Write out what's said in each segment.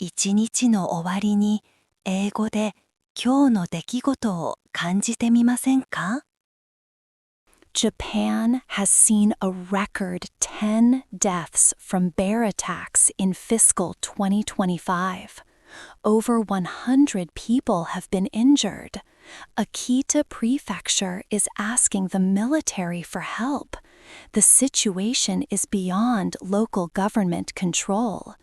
一日の終わりに英語で今日の出来事を感じてみませんか？ Japan has seen a record 10 deaths from bear attacks in fiscal 2025. Over 100 people have been injured. Akita Prefecture is asking the military for help. The situation is beyond local government control.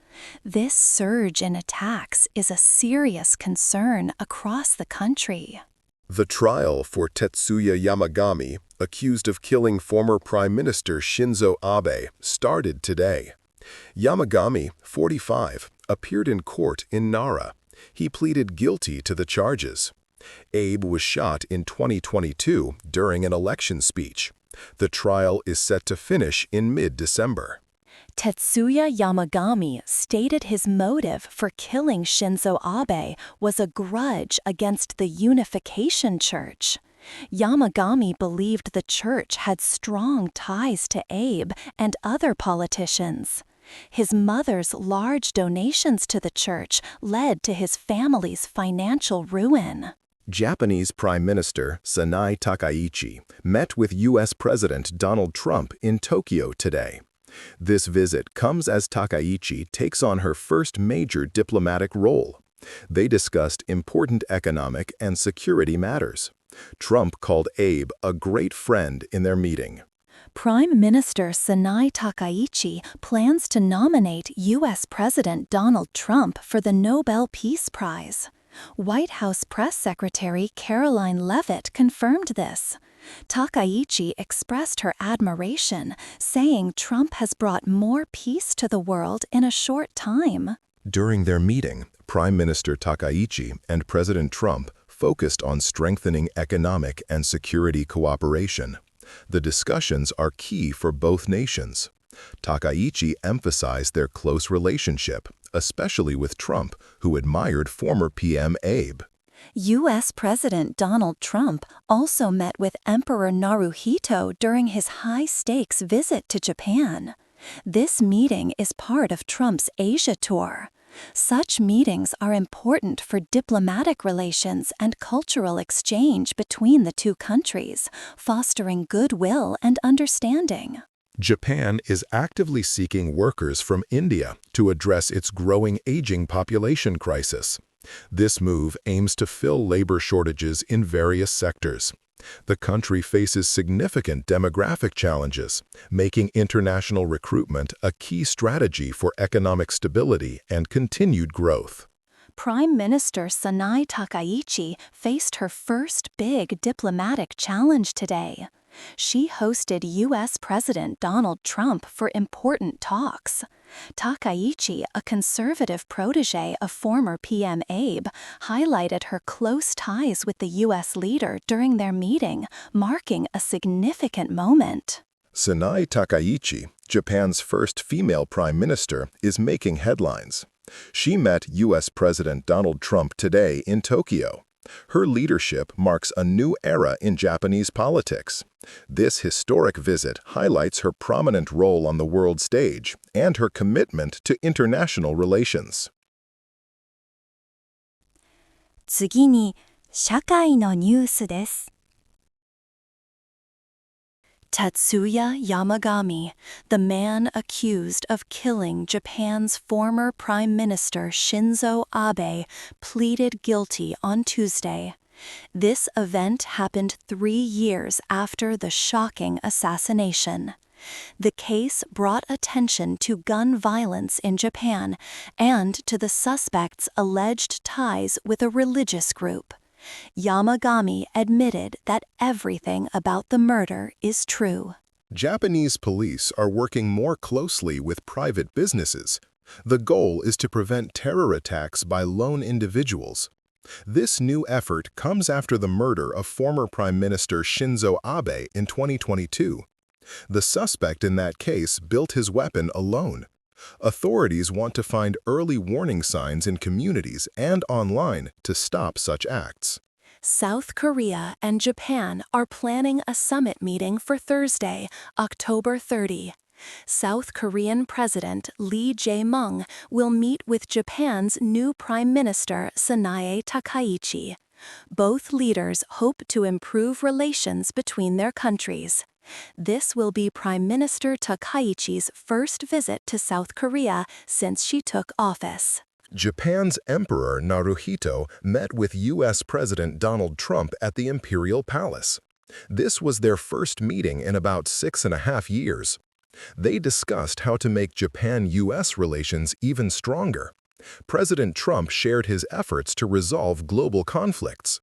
This surge in attacks is a serious concern across the country. The trial for Tetsuya Yamagami, accused of killing former Prime Minister Shinzo Abe, started today. Yamagami, 45, appeared in court in Nara. He pleaded guilty to the charges. Abe was shot in 2022 during an election speech. The trial is set to finish in mid-December. Tetsuya Yamagami stated his motive for killing Shinzo Abe was a grudge against the Unification Church. Yamagami believed the church had strong ties to Abe and other politicians. His mother's large donations to the church led to his family's financial ruin. Japanese Prime Minister Sanai Takaichi met with U.S. President Donald Trump in Tokyo today. This visit comes as Takaichi takes on her first major diplomatic role. They discussed important economic and security matters. Trump called Abe a great friend in their meeting. Prime Minister Sanai Takaichi plans to nominate U.S. President Donald Trump for the Nobel Peace Prize. White House Press Secretary Caroline Leavitt confirmed this. Takaichi expressed her admiration, saying Trump has brought more peace to the world in a short time. During their meeting, Prime Minister Takaichi and President Trump focused on strengthening economic and security cooperation. The discussions are key for both nations. Takaichi emphasized their close relationship, especially with Trump, who admired former PM Abe. U.S. President Donald Trump also met with Emperor Naruhito during his high-stakes visit to Japan. This meeting is part of Trump's Asia tour. Such meetings are important for diplomatic relations and cultural exchange between the two countries, fostering goodwill and understanding. Japan is actively seeking workers from India to address its growing aging population crisis. This move aims to fill labor shortages in various sectors. The country faces significant demographic challenges, making international recruitment a key strategy for economic stability and continued growth. Prime Minister Sanai Takaichi faced her first big diplomatic challenge today. She hosted U.S. President Donald Trump for important talks. Takaichi, a conservative protege of former PM Abe, highlighted her close ties with the U.S. leader during their meeting, marking a significant moment. Sanai Takaichi, Japan's first female prime minister, is making headlines. She met U.S. President Donald Trump today in Tokyo. Her leadership marks a new era in Japanese politics. This historic visit highlights her prominent role on the world stage and her commitment to international relations. 次に、社会のニュースです。Tetsuya Yamagami, the man accused of killing Japan's former Prime Minister Shinzo Abe, pleaded guilty on Tuesday. This event happened 3 years after the shocking assassination. The case brought attention to gun violence in Japan and to the suspect's alleged ties with a religious group. Yamagami admitted that everything about the murder is true. Japanese police are working more closely with private businesses. The goal is to prevent terror attacks by lone individuals. This new effort comes after the murder of former Prime Minister Shinzo Abe in 2022. The suspect in that case built his weapon alone. Authorities want to find early warning signs in communities and online to stop such acts. South Korea and Japan are planning a summit meeting for Thursday, October 30. South Korean President Lee Jae-myung will meet with Japan's new Prime Minister Sanae Takaichi. Both leaders hope to improve relations between their countries. This will be Prime Minister Takaichi's first visit to South Korea since she took office. Japan's Emperor Naruhito met with U.S. President Donald Trump at the Imperial Palace. This was their first meeting in about 6.5 years. They discussed how to make Japan-U.S. relations even stronger. President Trump shared his efforts to resolve global conflicts.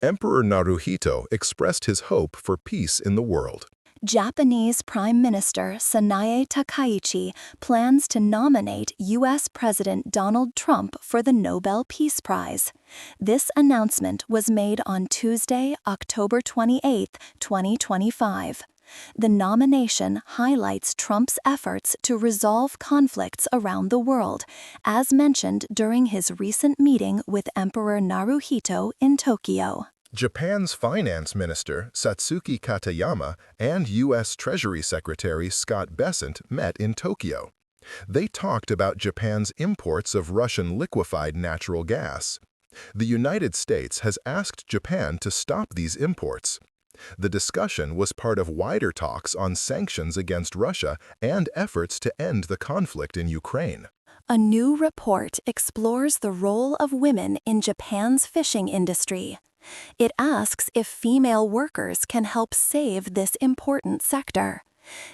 Emperor Naruhito expressed his hope for peace in the world. Japanese Prime Minister Sanae Takaichi plans to nominate U.S. President Donald Trump for the Nobel Peace Prize. This announcement was made on Tuesday, October 28, 2025. The nomination highlights Trump's efforts to resolve conflicts around the world, as mentioned during his recent meeting with Emperor Naruhito in Tokyo. Japan's Finance Minister Satsuki Katayama and U.S. Treasury Secretary Scott Bessent met in Tokyo. They talked about Japan's imports of Russian liquefied natural gas. The United States has asked Japan to stop these imports. The discussion was part of wider talks on sanctions against Russia and efforts to end the conflict in Ukraine. A new report explores the role of women in Japan's fishing industry. It asks if female workers can help save this important sector.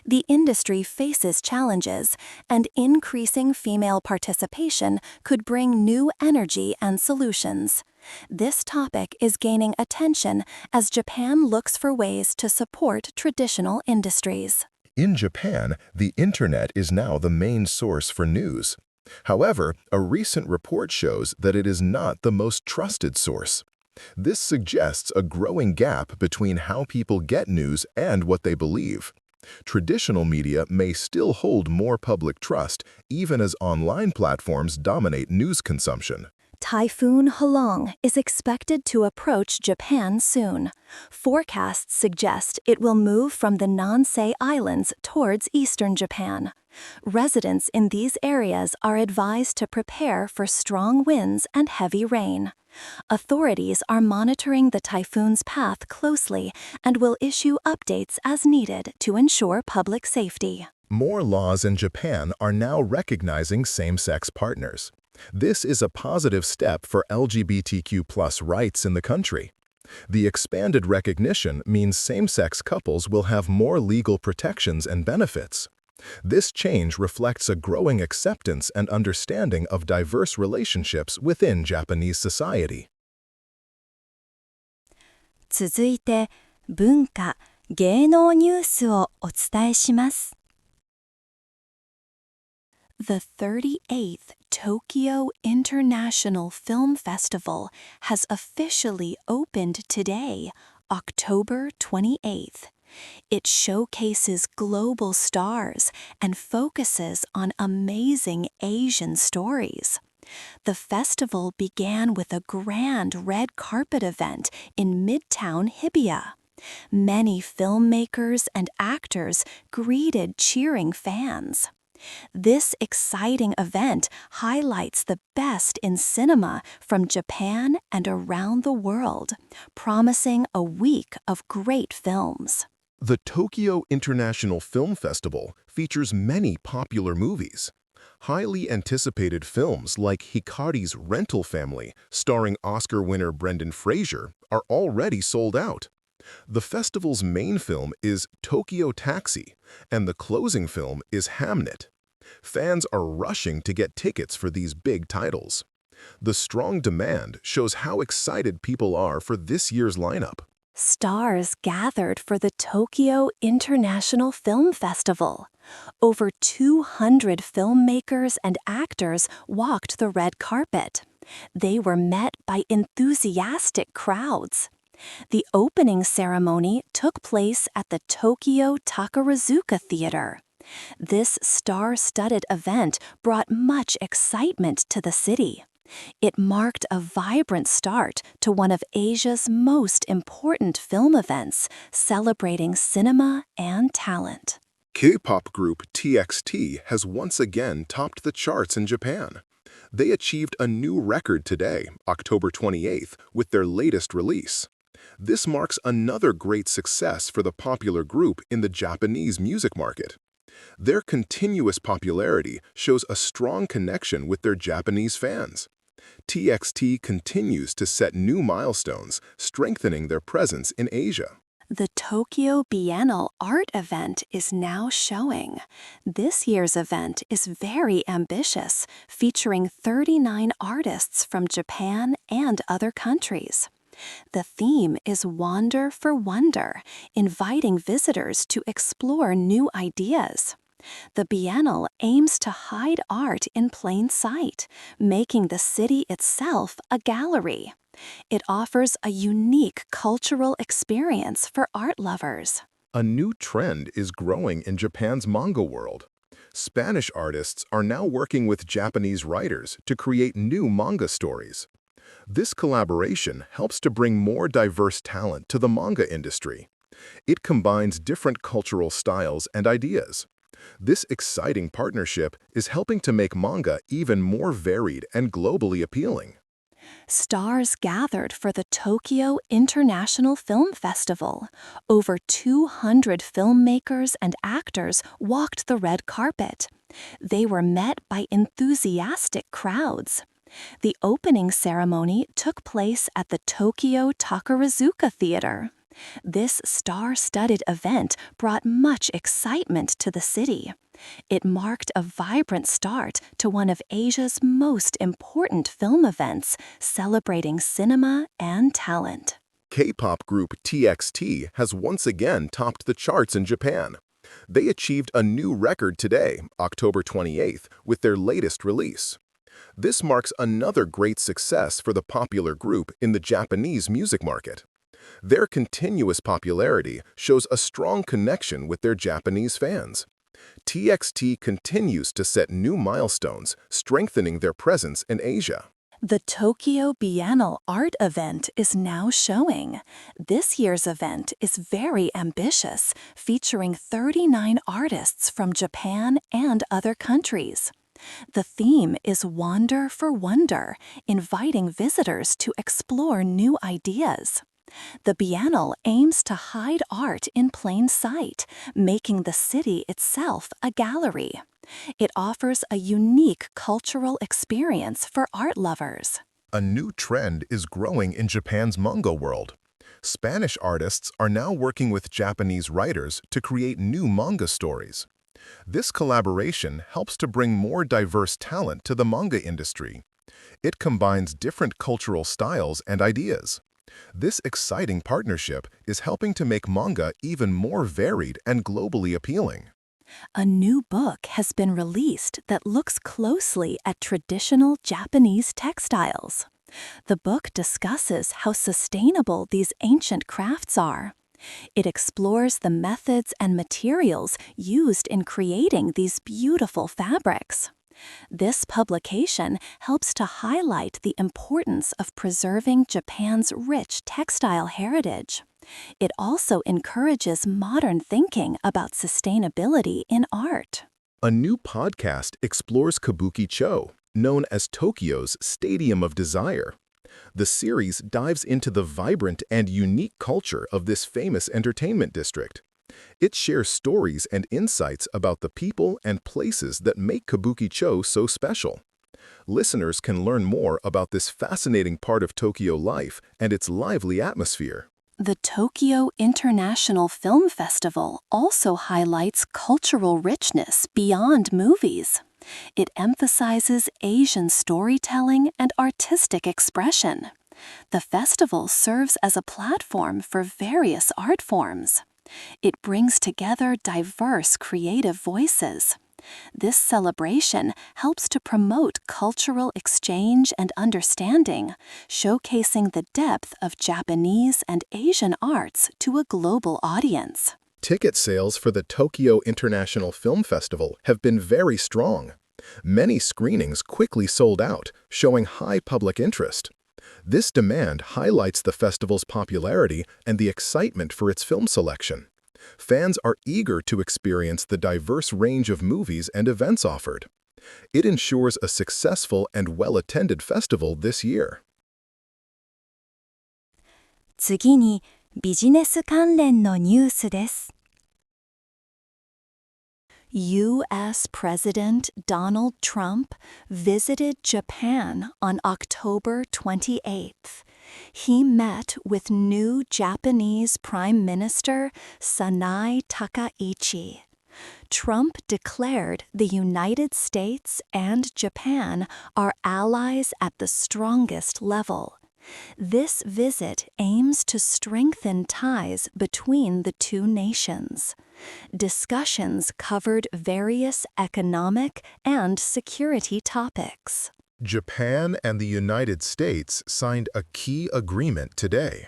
The industry faces challenges, and increasing female participation could bring new energy and solutions. This topic is gaining attention as Japan looks for ways to support traditional industries. In Japan, the internet is now the main source for news. However, a recent report shows that it is not the most trusted source. This suggests a growing gap between how people get news and what they believe. Traditional media may still hold more public trust, even as online platforms dominate news consumption. Typhoon Halong is expected to approach Japan soon. Forecasts suggest it will move from the Nansei Islands towards eastern Japan. Residents in these areas are advised to prepare for strong winds and heavy rain. Authorities are monitoring the typhoon's path closely and will issue updates as needed to ensure public safety. More laws in Japan are now recognizing same-sex partners. This is a positive step for LGBTQ+ rights in the country. The expanded recognition means same-sex couples will have more legal protections and benefits. This change reflects a growing acceptance and understanding of diverse relationships within Japanese society. 続いて、文化・芸能ニュースをお伝えします。The 38th Tokyo International Film Festival has officially opened today, October 28th. It showcases global stars and focuses on amazing Asian stories. The festival began with a grand red carpet event in Midtown Hibiya. Many filmmakers and actors greeted cheering fans. This exciting event highlights the best in cinema from Japan and around the world, promising a week of great films. The Tokyo International Film Festival features many popular movies. Highly anticipated films like Hikari's Rental Family, starring Oscar winner Brendan Fraser, are already sold out. The festival's main film is Tokyo Taxi, and the closing film is Hamnet. Fans are rushing to get tickets for these big titles. The strong demand shows how excited people are for this year's lineup. Stars gathered for the Tokyo International Film Festival. Over 200 filmmakers and actors walked the red carpet. They were met by enthusiastic crowds. The opening ceremony took place at the Tokyo Takarazuka Theater. This star-studded event brought much excitement to the city. It marked a vibrant start to one of Asia's most important film events, celebrating cinema and talent. K-pop group TXT has once again topped the charts in Japan. They achieved a new record today, October 28th, with their latest release. This marks another great success for the popular group in the Japanese music market. Their continuous popularity shows a strong connection with their Japanese fans. TXT continues to set new milestones, strengthening their presence in Asia. The Tokyo Biennial Art Event is now showing. This year's event is very ambitious, featuring 39 artists from Japan and other countries. The theme is Wander for Wonder, inviting visitors to explore new ideas. The Biennial aims to hide art in plain sight, making the city itself a gallery. It offers a unique cultural experience for art lovers. A new trend is growing in Japan's manga world. Spanish artists are now working with Japanese writers to create new manga stories. This collaboration helps to bring more diverse talent to the manga industry. It combines different cultural styles and ideas. This exciting partnership is helping to make manga even more varied and globally appealing. Stars gathered for the Tokyo International Film Festival. Over 200 filmmakers and actors walked the red carpet. They were met by enthusiastic crowds. The opening ceremony took place at the Tokyo Takarazuka Theater. This star-studded event brought much excitement to the city. It marked a vibrant start to one of Asia's most important film events, celebrating cinema and talent. K-pop group TXT has once again topped the charts in Japan. They achieved a new record today, October 28th, with their latest release. This marks another great success for the popular group in the Japanese music market. Their continuous popularity shows a strong connection with their Japanese fans. TXT continues to set new milestones, strengthening their presence in Asia. The Tokyo Biennial Art Event is now showing. This year's event is very ambitious, featuring 39 artists from Japan and other countries. The theme is Wander for Wonder, inviting visitors to explore new ideas. The Biennial aims to hide art in plain sight, making the city itself a gallery. It offers a unique cultural experience for art lovers. A new trend is growing in Japan's manga world. Spanish artists are now working with Japanese writers to create new manga stories. This collaboration helps to bring more diverse talent to the manga industry. It combines different cultural styles and ideas. This exciting partnership is helping to make manga even more varied and globally appealing. A new book has been released that looks closely at traditional Japanese textiles. The book discusses how sustainable these ancient crafts are. It explores the methods and materials used in creating these beautiful fabrics. This publication helps to highlight the importance of preserving Japan's rich textile heritage. It also encourages modern thinking about sustainability in art. A new podcast explores Kabuki-cho, known as Tokyo's Stadium of Desire. The series dives into the vibrant and unique culture of this famous entertainment district. It shares stories and insights about the people and places that make Kabuki-cho so special. Listeners can learn more about this fascinating part of Tokyo life and its lively atmosphere. The Tokyo International Film Festival also highlights cultural richness beyond movies. It emphasizes Asian storytelling and artistic expression. The festival serves as a platform for various art forms. It brings together diverse creative voices. This celebration helps to promote cultural exchange and understanding, showcasing the depth of Japanese and Asian arts to a global audience. Ticket sales for the Tokyo International Film Festival have been very strong. Many screenings quickly sold out, showing high public interest. This demand highlights the festival's popularity and the excitement for its film selection. Fans are eager to experience the diverse range of movies and events offered. It ensures a successful and well-attended festival this year. 次にビジネス関連のニュースです。U.S. President Donald Trump visited Japan on October 28th. He met with new Japanese Prime Minister Sanae Takaichi. Trump declared the United States and Japan are allies at the strongest level. This visit aims to strengthen ties between the two nations. Discussions covered various economic and security topics. Japan and the United States signed a key agreement today.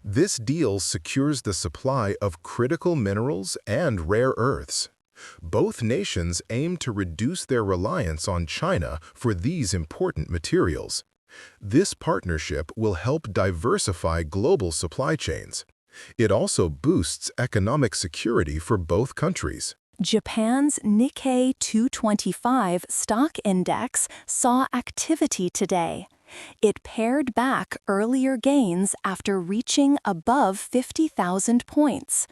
This deal secures the supply of critical minerals and rare earths. Both nations aim to reduce their reliance on China for these important materials. This partnership will help diversify global supply chains. It also boosts economic security for both countries. Japan's Nikkei 225 stock index saw activity today. It pared back earlier gains after reaching above 50,000 points.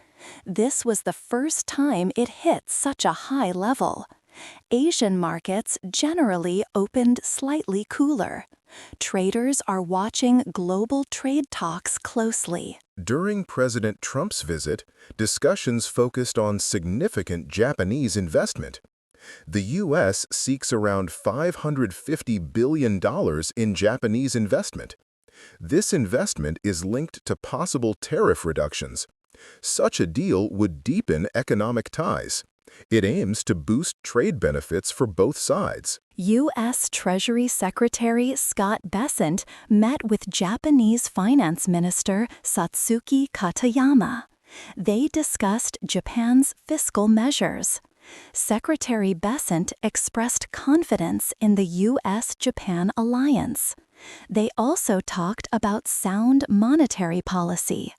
This was the first time it hit such a high level. Asian markets generally opened slightly cooler. Traders are watching global trade talks closely. During President Trump's visit, discussions focused on significant Japanese investment. The U.S. seeks around $550 billion in Japanese investment. This investment is linked to possible tariff reductions. Such a deal would deepen economic ties. It aims to boost trade benefits for both sides. U.S. Treasury Secretary Scott Bessent met with Japanese Finance Minister Satsuki Katayama. They discussed Japan's fiscal measures. Secretary Bessent expressed confidence in the U.S.-Japan alliance. They also talked about sound monetary policy.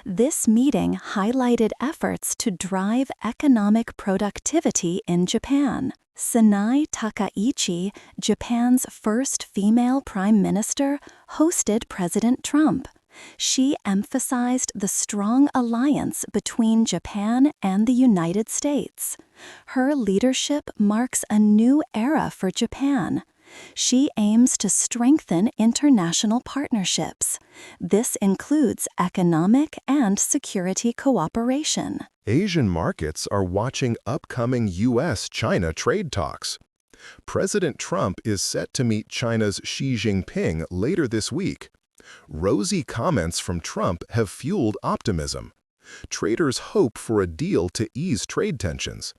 This meeting highlighted efforts to drive economic productivity in Japan. Sanae Takaichi, Japan's first female prime minister, hosted President Trump. She emphasized the strong alliance between Japan and the United States. Her leadership marks a new era for Japan. She aims to strengthen international partnerships. This includes economic and security cooperation. Asian markets are watching upcoming U.S.-China trade talks. President Trump is set to meet China's Xi Jinping later this week. Rosy comments from Trump have fueled optimism. Traders hope for a deal to ease trade tensions.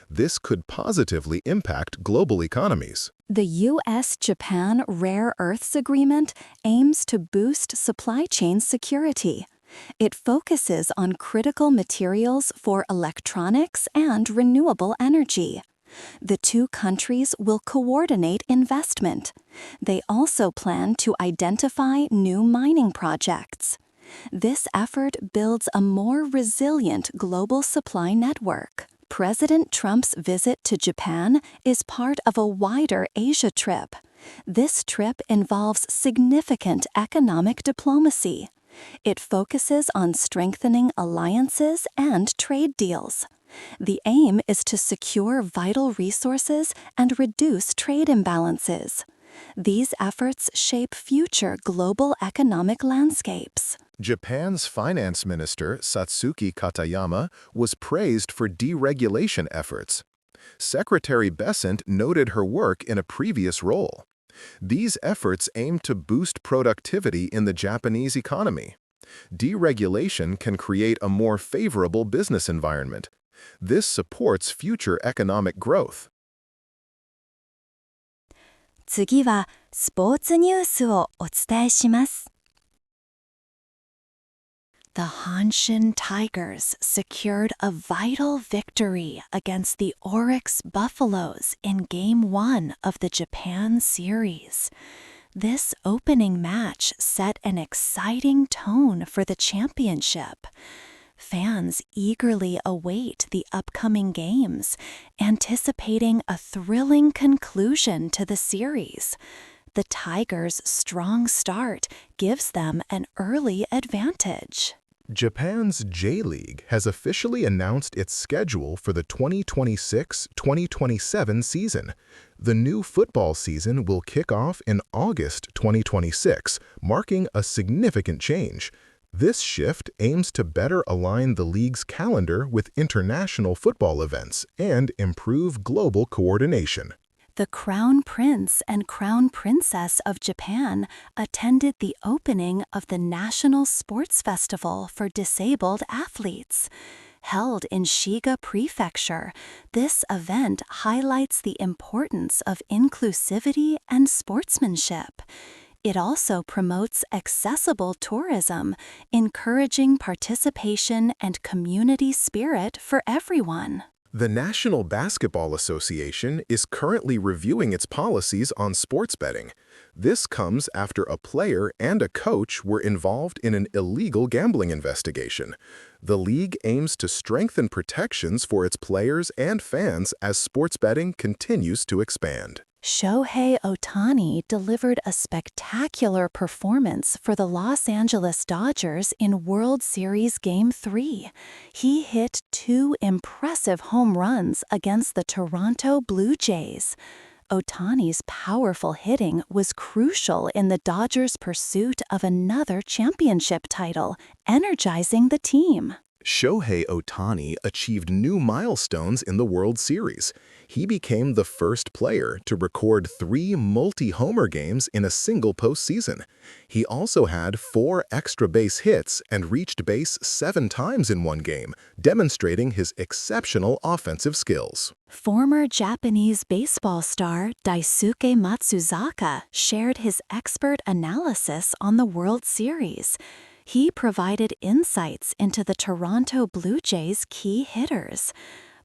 This could positively impact global economies. The U.S.-Japan Rare Earths Agreement aims to boost supply chain security. It focuses on critical materials for electronics and renewable energy. The two countries will coordinate investment. They also plan to identify new mining projects. This effort builds a more resilient global supply network. President Trump's visit to Japan is part of a wider Asia trip. This trip involves significant economic diplomacy. It focuses on strengthening alliances and trade deals. The aim is to secure vital resources and reduce trade imbalances. These efforts shape future global economic landscapes. Japan's finance minister, Satsuki Katayama, was praised for deregulation efforts. Secretary Bessent noted her work in a previous role. These efforts aim to boost productivity in the Japanese economy. Deregulation can create a more favorable business environment. This supports future economic growth. 次はスポーツニュースをお伝えします。The Hanshin Tigers secured a vital victory against the Oryx Buffaloes in Game 1 of the Japan Series. This opening match set an exciting tone for the championship. Fans eagerly await the upcoming games, anticipating a thrilling conclusion to the series. The Tigers' strong start gives them an early advantage. Japan's J-League has officially announced its schedule for the 2026-2027 season. The new football season will kick off in August 2026, marking a significant change. This shift aims to better align the league's calendar with international football events and improve global coordination. The Crown Prince and Crown Princess of Japan attended the opening of the National Sports Festival for Disabled Athletes. Held in Shiga Prefecture, this event highlights the importance of inclusivity and sportsmanship. It also promotes accessible tourism, encouraging participation and community spirit for everyone. The National Basketball Association is currently reviewing its policies on sports betting. This comes after a player and a coach were involved in an illegal gambling investigation. The league aims to strengthen protections for its players and fans as sports betting continues to expand. Shohei Ohtani delivered a spectacular performance for the Los Angeles Dodgers in World Series Game 3. He hit 2 impressive home runs against the Toronto Blue Jays. Ohtani's powerful hitting was crucial in the Dodgers' pursuit of another championship title, energizing the team. Shohei Ohtani achieved new milestones in the World Series. He became the first player to record 3 multi-homer games in a single postseason. He also had 4 extra base hits and reached base 7 times in one game, demonstrating his exceptional offensive skills. Former Japanese baseball star Daisuke Matsuzaka shared his expert analysis on the World Series. He provided insights into the Toronto Blue Jays' key hitters.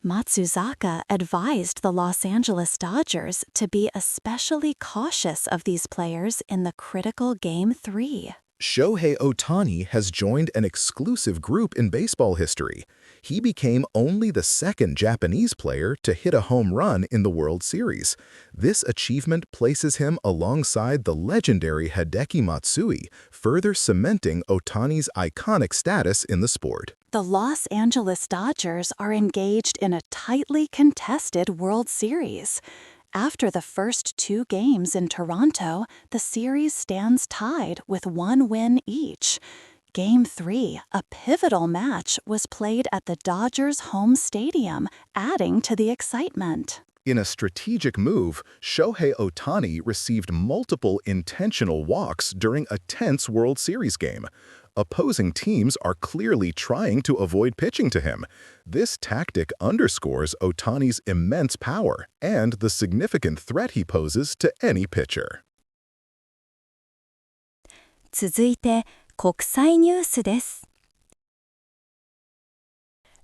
Matsuzaka advised the Los Angeles Dodgers to be especially cautious of these players in the critical Game 3. Shohei Ohtani has joined an exclusive group in baseball history. He became only the second Japanese player to hit a home run in the World Series. This achievement places him alongside the legendary Hideki Matsui, further cementing Ohtani's iconic status in the sport. The Los Angeles Dodgers are engaged in a tightly contested World Series. After the first 2 games in Toronto, the series stands tied with 1 win each. Game 3, a pivotal match, was played at the Dodgers' home stadium, adding to the excitement. In a strategic move, Shohei Ohtani received multiple intentional walks during a tense World Series game. Opposing teams are clearly trying to avoid pitching to him. This tactic underscores Ohtani's immense power and the significant threat he poses to any pitcher. 続いて国際ニュースです。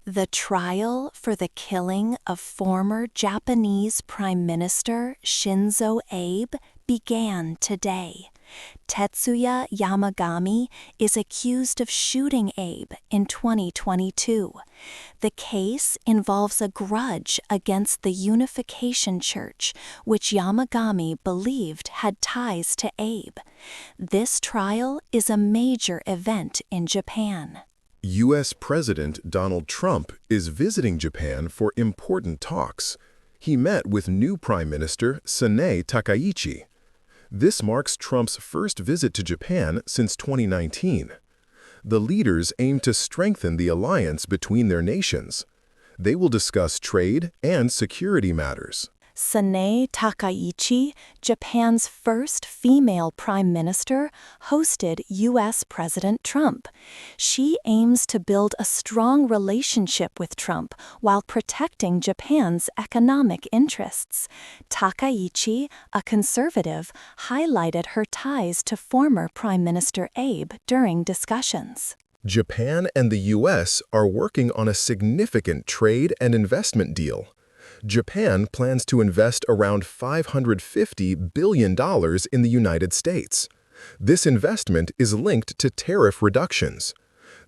The trial for the killing of former Japanese Prime Minister Shinzo Abe began today. Tetsuya Yamagami is accused of shooting Abe in 2022. The case involves a grudge against the Unification Church, which Yamagami believed had ties to Abe. This trial is a major event in Japan. U.S. President Donald Trump is visiting Japan for important talks. He met with new Prime Minister Sanae Takaichi. This marks Trump's first visit to Japan since 2019. The leaders aim to strengthen the alliance between their nations. They will discuss trade and security matters. Sanae Takaichi, Japan's first female prime minister, hosted U.S. President Trump. She aims to build a strong relationship with Trump while protecting Japan's economic interests. Takaichi, a conservative, highlighted her ties to former Prime Minister Abe during discussions. Japan and the U.S. are working on a significant trade and investment deal. Japan plans to invest around $550 billion in the United States. This investment is linked to tariff reductions.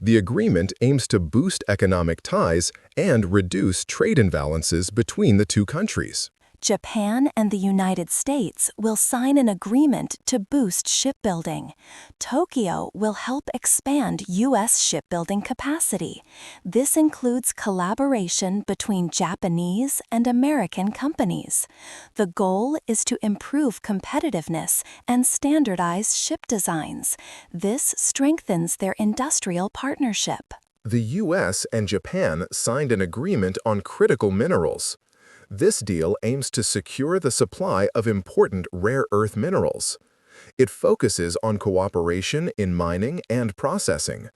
The agreement aims to boost economic ties and reduce trade imbalances between the two countries. Japan and the United States will sign an agreement to boost shipbuilding. Tokyo will help expand U.S. shipbuilding capacity. This includes collaboration between Japanese and American companies. The goal is to improve competitiveness and standardize ship designs. This strengthens their industrial partnership. The U.S. and Japan signed an agreement on critical minerals. This deal aims to secure the supply of important rare earth minerals. It focuses on cooperation in mining and processing.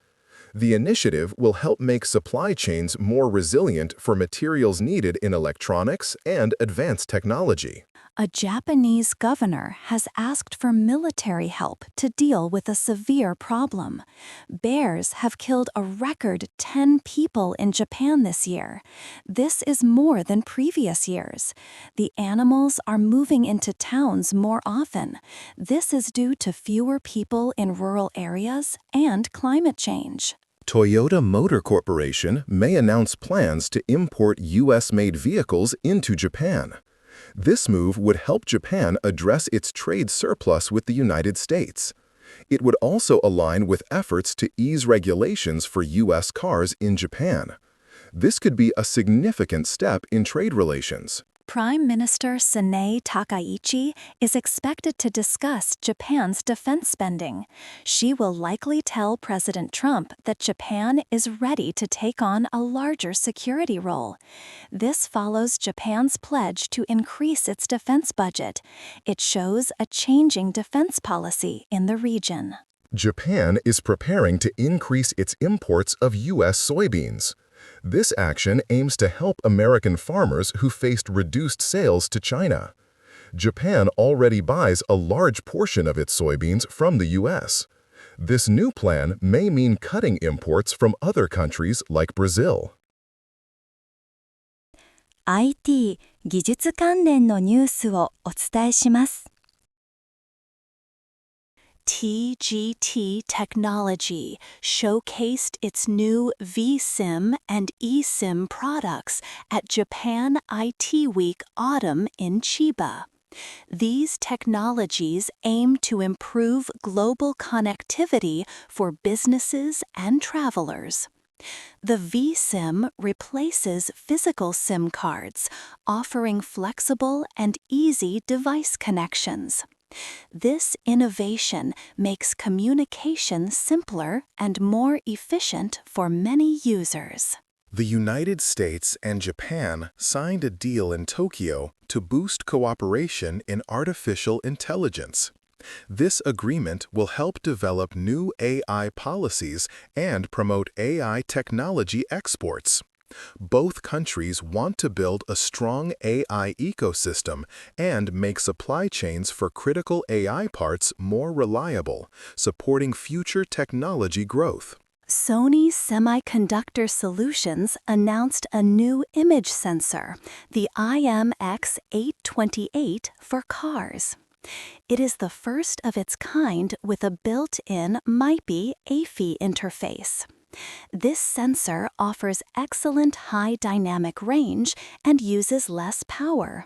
The initiative will help make supply chains more resilient for materials needed in electronics and advanced technology. A Japanese governor has asked for military help to deal with a severe problem. Bears have killed a record 10 people in Japan this year. This is more than previous years. The animals are moving into towns more often. This is due to fewer people in rural areas and climate change. Toyota Motor Corporation may announce plans to import U.S.-made vehicles into Japan. This move would help Japan address its trade surplus with the United States. It would also align with efforts to ease regulations for U.S. cars in Japan. This could be a significant step in trade relations. Prime Minister Sanae Takaichi is expected to discuss Japan's defense spending. She will likely tell President Trump that Japan is ready to take on a larger security role. This follows Japan's pledge to increase its defense budget. It shows a changing defense policy in the region. Japan is preparing to increase its imports of U.S. soybeans. This action aims to help American farmers who faced reduced sales to China. Japan already buys a large portion of its soybeans from the U.S. This new plan may mean cutting imports from other countries like Brazil. IT 技術関連のニュースをお伝えします。TGT Technology showcased its new vSIM and eSIM products at Japan IT Week Autumn in Chiba. These technologies aim to improve global connectivity for businesses and travelers. The vSIM replaces physical SIM cards, offering flexible and easy device connections. This innovation makes communication simpler and more efficient for many users. The United States and Japan signed a deal in Tokyo to boost cooperation in artificial intelligence. This agreement will help develop new AI policies and promote AI technology exports. Both countries want to build a strong AI ecosystem and make supply chains for critical AI parts more reliable, supporting future technology growth. Sony Semiconductor Solutions announced a new image sensor, the IMX828 for cars. It is the first of its kind with a built-in MIPI AFI interface. This sensor offers excellent high dynamic range and uses less power.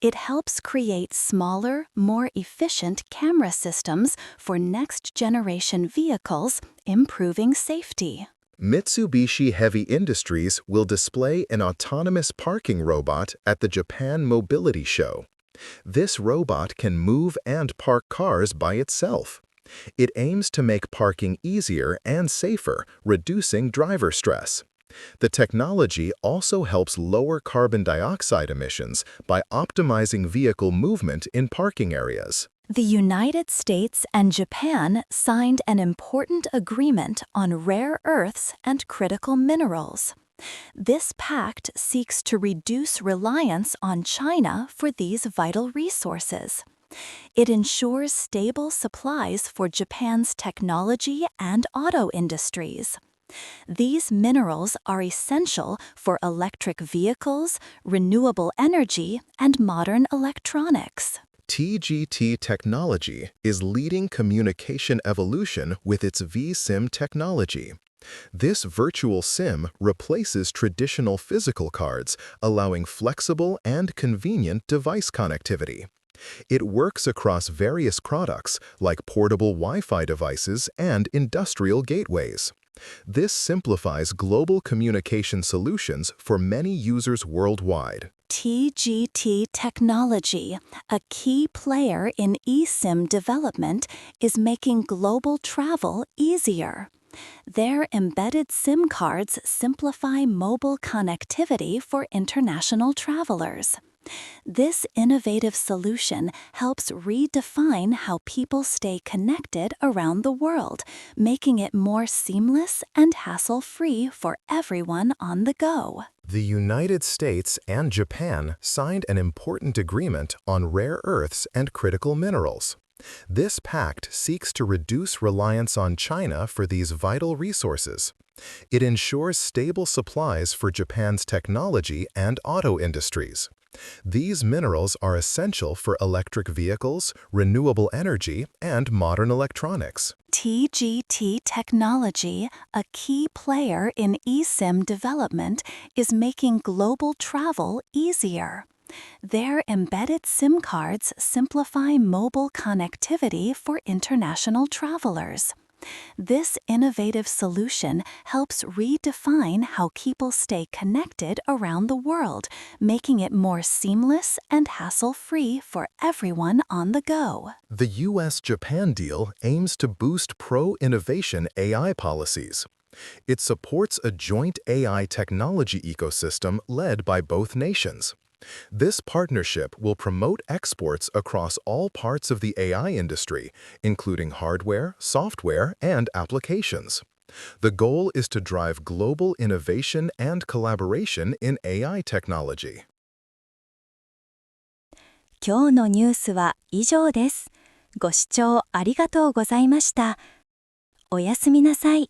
It helps create smaller, more efficient camera systems for next-generation vehicles, improving safety. Mitsubishi Heavy Industries will display an autonomous parking robot at the Japan Mobility Show. This robot can move and park cars by itself. It aims to make parking easier and safer, reducing driver stress. The technology also helps lower carbon dioxide emissions by optimizing vehicle movement in parking areas. The United States and Japan signed an important agreement on rare earths and critical minerals. This pact seeks to reduce reliance on China for these vital resources. It ensures stable supplies for Japan's technology and auto industries. These minerals are essential for electric vehicles, renewable energy, and modern electronics. TGT Technology is leading communication evolution with its vSIM technology. This virtual SIM replaces traditional physical cards, allowing flexible and convenient device connectivity. It works across various products like portable Wi-Fi devices and industrial gateways. This simplifies global communication solutions for many users worldwide. TGT Technology, a key player in eSIM development, is making global travel easier. Their embedded SIM cards simplify mobile connectivity for international travelers. This innovative solution helps redefine how people stay connected around the world, making it more seamless and hassle-free for everyone on the go. The United States and Japan signed an important agreement on rare earths and critical minerals. This pact seeks to reduce reliance on China for these vital resources. It ensures stable supplies for Japan's technology and auto industries. These minerals are essential for electric vehicles, renewable energy, and modern electronics. TGT Technology, a key player in eSIM development, is making global travel easier. Their embedded SIM cards simplify mobile connectivity for international travelers. This innovative solution helps redefine how people stay connected around the world, making it more seamless and hassle-free for everyone on the go. The U.S.-Japan deal aims to boost pro-innovation AI policies. It supports a joint AI technology ecosystem led by both nations. This partnership will promote exports across all parts of the AI industry, including hardware, software, and applications. The goal is to drive global innovation and collaboration in AI technology. 今日のニュースは以上です。ご視聴ありがとうございました。おやすみなさい。